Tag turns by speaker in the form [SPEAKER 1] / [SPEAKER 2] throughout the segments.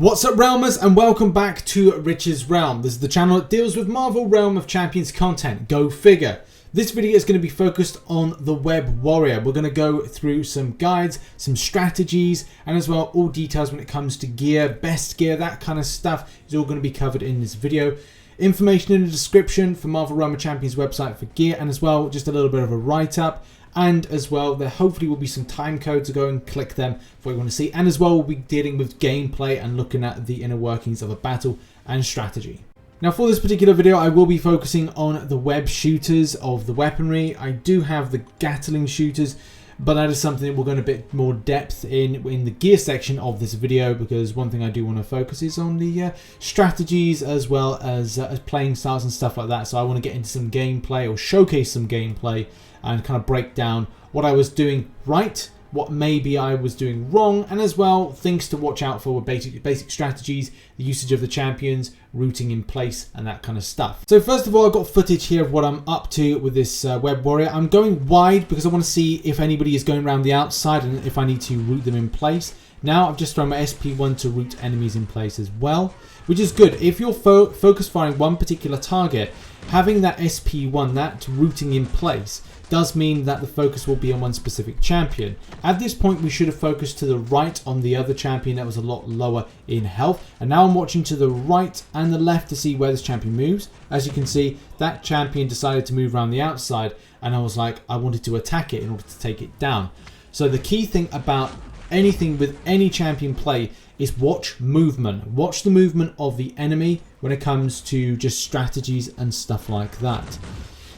[SPEAKER 1] What's up, Realmers, and welcome back to Rich's Realm. This is the channel that deals with Marvel Realm of Champions content. Go figure. This video is going to be focused on the Web Warrior. We're going to go through some guides, some strategies, and as well all details when it comes to gear, best gear, that kind of stuff is all going to be covered in this video. Information in the description for Marvel Realm of Champions website for gear, and as well just a little bit of a write-up. And as well, there hopefully will be some time codes to go and click them for what you want to see. And as well, we'll be dealing with gameplay and looking at the inner workings of a battle and strategy. Now, for this particular video, I will be focusing on the web shooters of the weaponry. I do have the Gatling shooters, but that is something that we'll go in a bit more depth in the gear section of this video, because one thing I do want to focus is on the strategies as well as playing styles and stuff like that. So I want to get into some gameplay or showcase some gameplay and kind of break down what I was doing right, what maybe I was doing wrong, and as well things to watch out for with basic strategies, the usage of the champions, routing in place, and that kind of stuff. So first of all, I've got footage here of what I'm up to with this Web Warrior. I'm going wide because I want to see if anybody is going around the outside and if I need to route them in place. Now I've just thrown my SP1 to route enemies in place as well, which is good. If you're focus firing one particular target, having that SP1, that routing in place, does mean that the focus will be on one specific champion. At this point, we should have focused to the right on the other champion that was a lot lower in health. And now I'm watching to the right and the left to see where this champion moves. As you can see, that champion decided to move around the outside, and I was like, I wanted to attack it in order to take it down. So the key thing about anything with any champion play is watch movement. Watch the movement of the enemy when it comes to just strategies and stuff like that.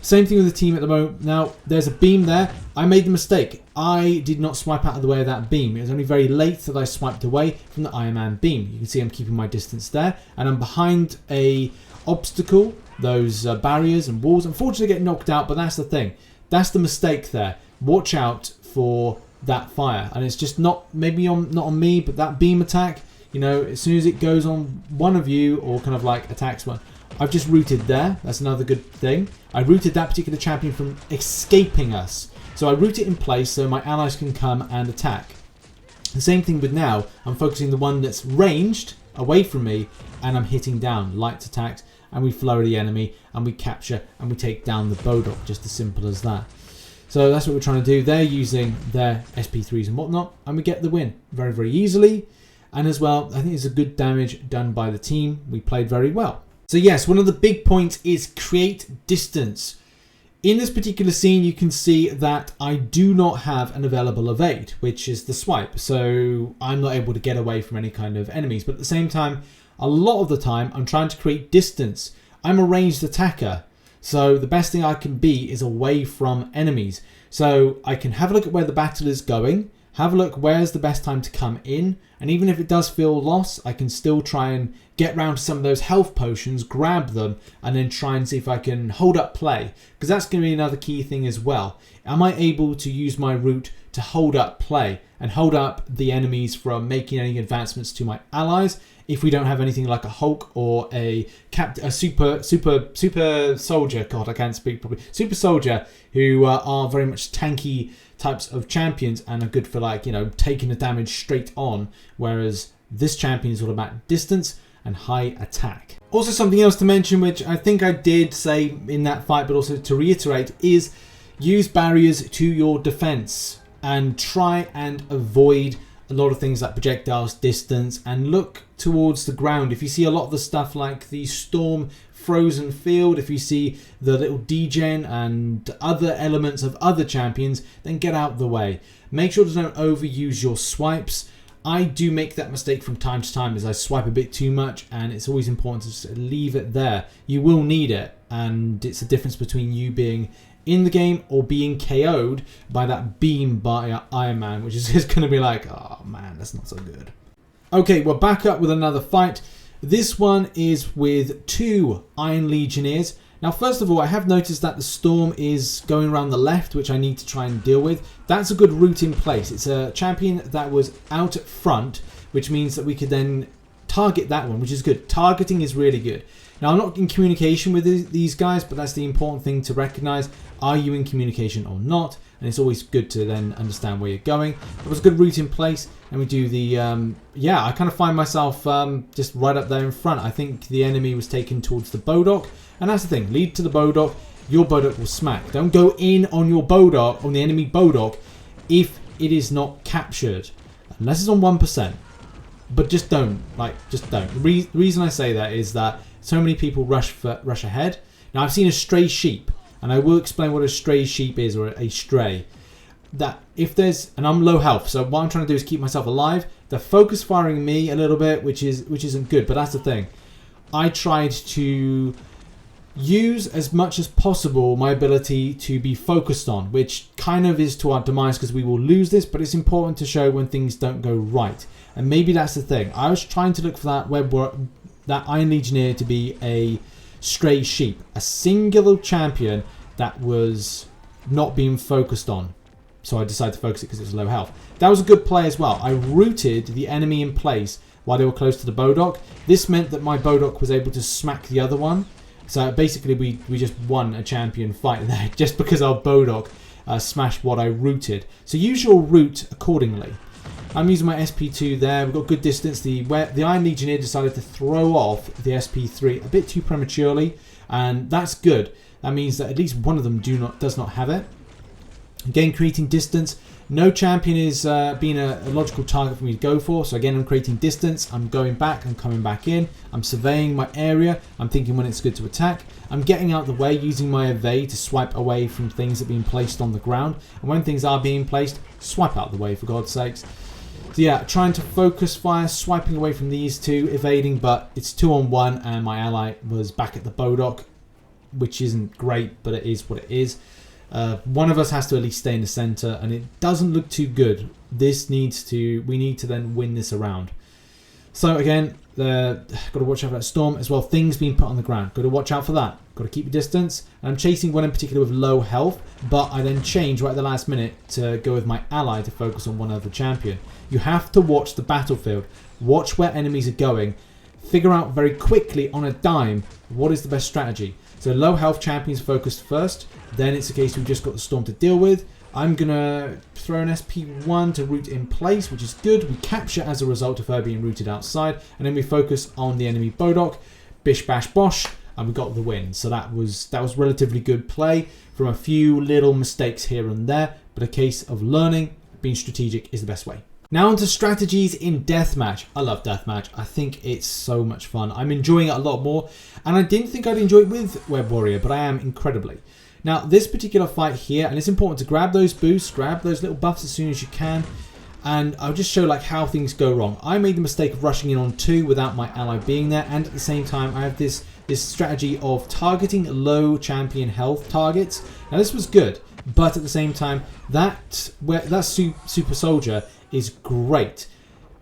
[SPEAKER 1] Same thing with the team at the moment. Now, there's a beam there. I made the mistake. I did not swipe out of the way of that beam. It was only very late that I swiped away from the Iron Man beam. You can see I'm keeping my distance there, and I'm behind a obstacle, those barriers and walls. Unfortunately, I get knocked out, but that's the thing. That's the mistake there. Watch out for that fire, and it's just not not on me, but that beam attack, you know, as soon as it goes on one of you or kind of like attacks one, I've just rooted there. That's another good thing. I rooted that particular champion from escaping us, so I root it in place so my allies can come and attack. The same thing with now, I'm focusing the one that's ranged away from me, and I'm hitting down light attacks, and we flurry the enemy and we capture and we take down the bodok, just as simple as that. So that's what we're trying to do. They're using their SP3s and whatnot, and we get the win very, very easily. And as well, I think it's a good damage done by the team. We played very well. So yes, one of the big points is create distance. In this particular scene, you can see that I do not have an available evade, which is the swipe. So I'm not able to get away from any kind of enemies. But at the same time, a lot of the time, I'm trying to create distance. I'm a ranged attacker. So the best thing I can be is away from enemies. So I can have a look at where the battle is going, have a look where's the best time to come in, and even if it does feel lost, I can still try and get round to some of those health potions, grab them, and then try and see if I can hold up play, because that's going to be another key thing as well. Am I able to use my route to hold up play and hold up the enemies from making any advancements to my allies if we don't have anything like a Hulk or a super soldier? God, I can't speak properly. Super soldier, who are very much tanky types of champions and are good for, like, you know, taking the damage straight on, whereas this champion is all about distance and high attack. Also, something else to mention, which I think I did say in that fight, but also to reiterate, is use barriers to your defense and try and avoid a lot of things like projectiles, distance, and look towards the ground. If you see a lot of the stuff like the storm frozen field, if you see the little degen and other elements of other champions, then get out of the way. Make sure to don't overuse your swipes. I do make that mistake from time to time as I swipe a bit too much, and it's always important to just leave it there. You will need it, and it's the difference between you being in the game or being KO'd by that beam by Iron Man, which is just going to be like, oh man, that's not so good. Okay, we're back up with another fight. This one is with two Iron Legionnaires. Now, first of all, I have noticed that the storm is going around the left, which I need to try and deal with. That's a good route in place. It's a champion that was out at front, which means that we could then target that one, which is good. Targeting is really good. Now, I'm not in communication with these guys, but that's the important thing to recognize. Are you in communication or not? And it's always good to then understand where you're going. There was a good route in place, and we do the, yeah, I kind of find myself just right up there in front. I think the enemy was taken towards the bodok, and that's the thing. Lead to the bodok, your bodok will smack. Don't go in on your bodok, on the enemy bodok, if it is not captured, unless it's on 1%. But just don't, just don't. The reason I say that is that so many people rush ahead. Now, I've seen a stray sheep, and I will explain what a stray sheep is, or a stray. That if there's, and I'm low health, so what I'm trying to do is keep myself alive. They're focus firing me a little bit, which isn't good. But that's the thing. I tried to use as much as possible my ability to be focused on, which kind of is to our demise because we will lose this. But it's important to show when things don't go right, and maybe that's the thing. I was trying to look for that Iron Legionnaire to be a stray sheep, a singular champion that was not being focused on. So I decided to focus it because it was low health. That was a good play as well. I rooted the enemy in place while they were close to the bodok. This meant that my bodok was able to smack the other one. So basically we just won a champion fight there just because our bodok smashed what I rooted. So use your route accordingly. I'm using my SP2 there. We've got good distance. The Iron Legionnaire decided to throw off the SP3 a bit too prematurely, and that's good. That means that at least one of them does not have it. Again, creating distance. No champion is being a logical target for me to go for. So again, I'm creating distance. I'm going back. I'm coming back in. I'm surveying my area. I'm thinking when it's good to attack. I'm getting out of the way, using my evade to swipe away from things that are being placed on the ground. And when things are being placed, swipe out of the way, for God's sakes. So yeah, trying to focus fire, swiping away from these two, evading, but it's 2-on-1, and my ally was back at the bodok, which isn't great, but it is what it is. One of us has to at least stay in the center, and it doesn't look too good. We need to then win this around. So again, got to watch out for that storm as well. Things being put on the ground, got to watch out for that. Got to keep your distance. And I'm chasing one in particular with low health, but I then change right at the last minute to go with my ally to focus on one other champion. You have to watch the battlefield, watch where enemies are going, figure out very quickly on a dime what is the best strategy. So low health champions focused first, then it's a case we've just got the storm to deal with. I'm going to throw an SP1 to root in place, which is good. We capture as a result of her being rooted outside, and then we focus on the enemy bodok, bish bash bosh, and we got the win. So that was relatively good play from a few little mistakes here and there, but a case of learning. Being strategic is the best way. Now onto strategies in deathmatch. I love deathmatch. I think it's so much fun. I'm enjoying it a lot more, and I didn't think I'd enjoy it with Web Warrior, but I am incredibly. Now this particular fight here, and it's important to grab those boosts, grab those little buffs as soon as you can, and I'll just show like how things go wrong. I made the mistake of rushing in on 2 without my ally being there, and at the same time I have this strategy of targeting low champion health targets. Now this was good, but at the same time that super soldier is great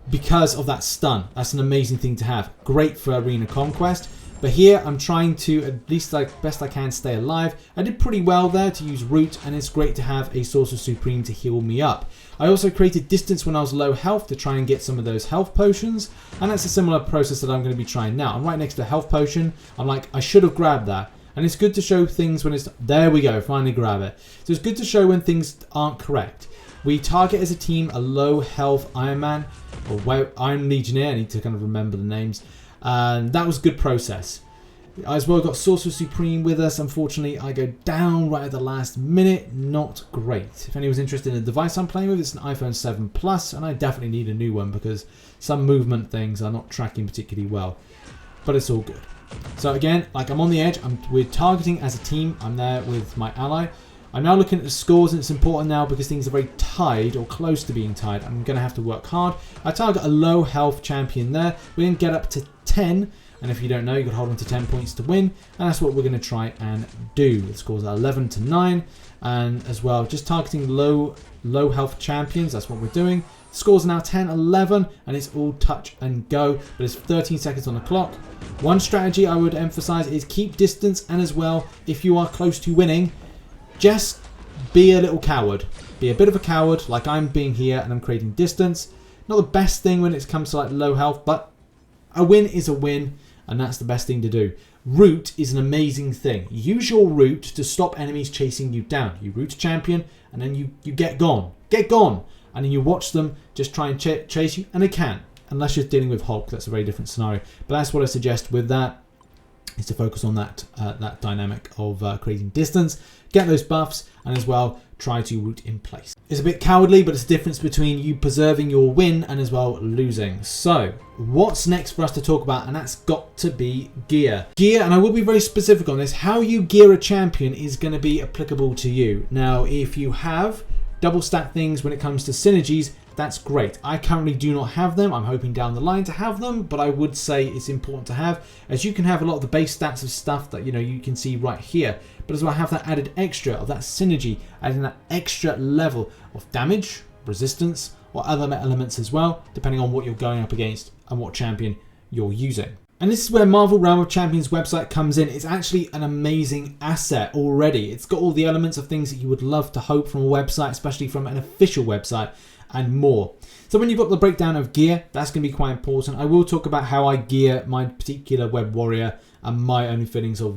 [SPEAKER 1] because of that stun. That's an amazing thing to have. Great for arena conquest. But here I'm trying to, at least like best I can, stay alive. I did pretty well there to use root, and it's great to have a Sorcerer Supreme to heal me up. I also created distance when I was low health to try and get some of those health potions, and that's a similar process that I'm going to be trying now. I'm right next to a health potion. I'm like, I should have grabbed that. And it's good to show things when it's, there we go, finally grab it. So it's good to show when things aren't correct. We target as a team a low health Iron Man, or Iron Legionnaire, I need to kind of remember the names. And that was a good process. I as well got Sorcerer Supreme with us. Unfortunately, I go down right at the last minute. Not great. If anyone's interested in the device I'm playing with, it's an iPhone 7 Plus, and I definitely need a new one because some movement things are not tracking particularly well. But it's all good. So again, like I'm on the edge. We're targeting as a team. I'm there with my ally. I'm now looking at the scores, and it's important now because things are very tied or close to being tied. I'm going to have to work hard. I target a low health champion there. We didn't get up to 10, and if you don't know, you can hold on to 10 points to win, and that's what we're going to try and do. The scores are 11-9, and as well, just targeting low health champions. That's what we're doing. The scores are now 10-11, and it's all touch and go, but it's 13 seconds on the clock. One strategy I would emphasize is keep distance, and as well, if you are close to winning, just be a little coward. Be a bit of a coward like I'm being here, and I'm creating distance. Not the best thing when it comes to like low health, but A win is a win, and that's the best thing to do. Root is an amazing thing. Use your root to stop enemies chasing you down. You root a champion, and then you get gone. Get gone! And then you watch them just try and chase you, and they can. Unless you're dealing with Hulk, that's a very different scenario. But that's what I suggest with that, is to focus on that that dynamic of creating distance, get those buffs, and as well try to root in place. It's a bit cowardly, but it's the difference between you preserving your win and as well losing. So what's next for us to talk about? And that's got to be gear. Gear, and I will be very specific on this, how you gear a champion is going to be applicable to you. Now, if you have double stack things when it comes to synergies, that's great. I currently do not have them. I'm hoping down the line to have them, but I would say it's important to have, as you can have a lot of the base stats of stuff that you can see right here, but as well have that added extra of that synergy, adding that extra level of damage, resistance, or other elements as well, depending on what you're going up against and what champion you're using. And this is where Marvel Realm of Champions website comes in. It's actually an amazing asset already. It's got all the elements of things that you would love to hope from a website, especially from an official website, and more. So when you've got the breakdown of gear, that's going to be quite important. I will talk about how I gear my particular web warrior and my own feelings of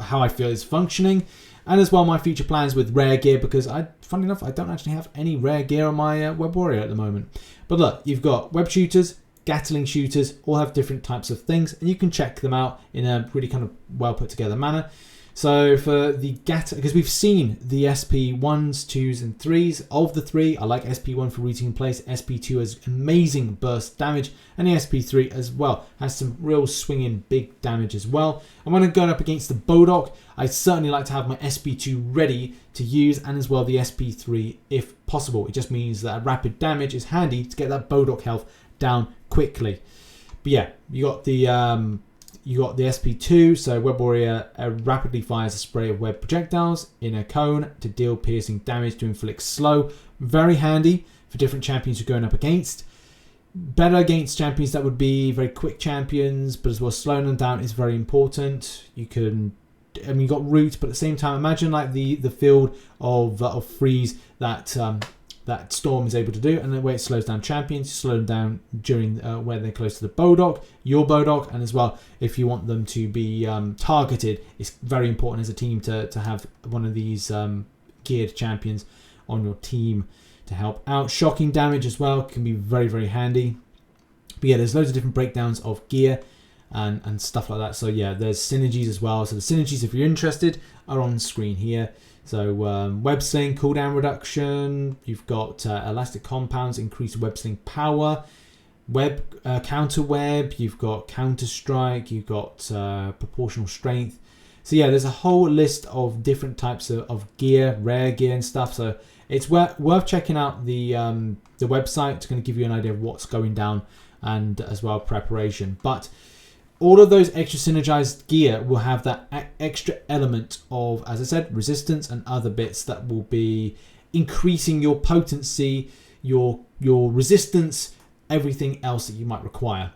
[SPEAKER 1] how I feel is functioning, and as well my future plans with rare gear, because funny enough, I don't actually have any rare gear on my web warrior at the moment. But look, you've got web shooters, Gatling shooters, all have different types of things, and you can check them out in a really kind of well put together manner. So for the because we've seen the SP1s, 2s and 3s. Of the 3, I like SP1 for rooting in place. SP2 has amazing burst damage, and the SP3 as well has some real swinging big damage as well. And when I'm going up against the bodok, I certainly like to have my SP2 ready to use, and as well the SP3 if possible. It just means that rapid damage is handy to get that bodok health down quickly. But yeah, you got the SP2, so Web Warrior rapidly fires a spray of web projectiles in a cone to deal piercing damage to inflict slow. Very handy for different champions you're going up against. Better against champions that would be very quick champions, but as well slowing them down is very important. You've got root, but at the same time, imagine like the field of freeze that Storm is able to do, and the way it slows down champions, you slow them down during where they're close to the bodok, your bodok, and as well if you want them to be targeted, it's very important as a team to have one of these geared champions on your team to help out. Shocking damage as well can be very, very handy. But yeah, there's loads of different breakdowns of gear and stuff like that. So yeah, there's synergies as well. So the synergies, if you're interested, are on screen here. So web sling, cooldown reduction, you've got elastic compounds, increased web sling power, web counter web, you've got counter strike, you've got proportional strength. So yeah, there's a whole list of different types of gear, rare gear and stuff. So it's worth checking out the website. It's going to give you an idea of what's going down and as well preparation. But all of those extra synergized gear will have that extra element of, as I said, resistance and other bits that will be increasing your potency, your resistance, everything else that you might require.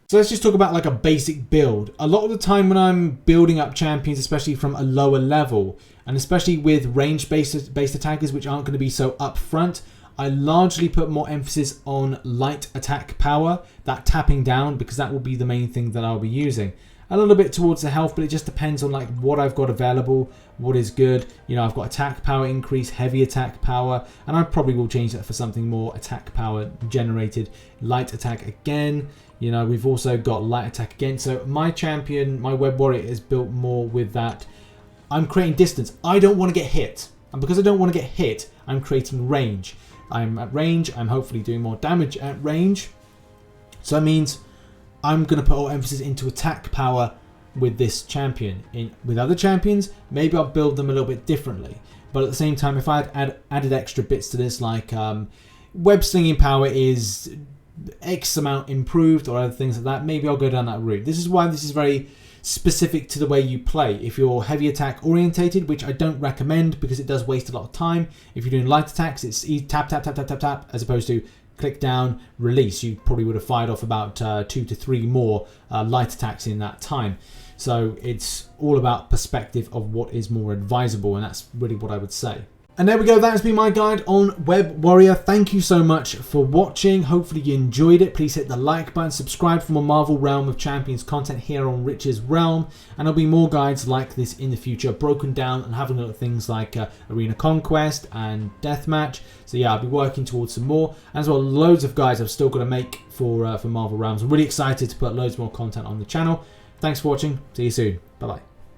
[SPEAKER 1] So let's just talk about like a basic build. A lot of the time when I'm building up champions, especially from a lower level, and especially with range-based attackers, which aren't going to be so upfront, I largely put more emphasis on light attack power, that tapping down, because that will be the main thing that I'll be using. A little bit towards the health, but it just depends on like what I've got available, what is good. I've got attack power increase, heavy attack power, and I probably will change that for something more attack power generated. Light attack again. We've also got light attack again. So my champion, my web warrior, is built more with that. I'm creating distance. I don't want to get hit. And because I don't want to get hit, I'm creating range. I'm at range. I'm hopefully doing more damage at range. So that means I'm going to put all emphasis into attack power with this champion. With other champions, maybe I'll build them a little bit differently. But at the same time, if I had added extra bits to this, like web slinging power is X amount improved or other things like that, maybe I'll go down that route. This is why this is very specific to the way you play. If you're heavy attack orientated, which I don't recommend because it does waste a lot of time. If you're doing light attacks, it's tap, tap, tap, tap, tap, tap, as opposed to click down, release. You probably would have fired off about 2 to 3 more light attacks in that time. So it's all about perspective of what is more advisable, and that's really what I would say. And there we go, that has been my guide on Web Warrior. Thank you so much for watching. Hopefully you enjoyed it. Please hit the like button, subscribe for more Marvel Realm of Champions content here on Rich's Realm. And there'll be more guides like this in the future, broken down and having a look at things like Arena Conquest and Deathmatch. So yeah, I'll be working towards some more. And as well, loads of guides I've still got to make for Marvel Realms. I'm really excited to put loads more content on the channel. Thanks for watching. See you soon. Bye-bye.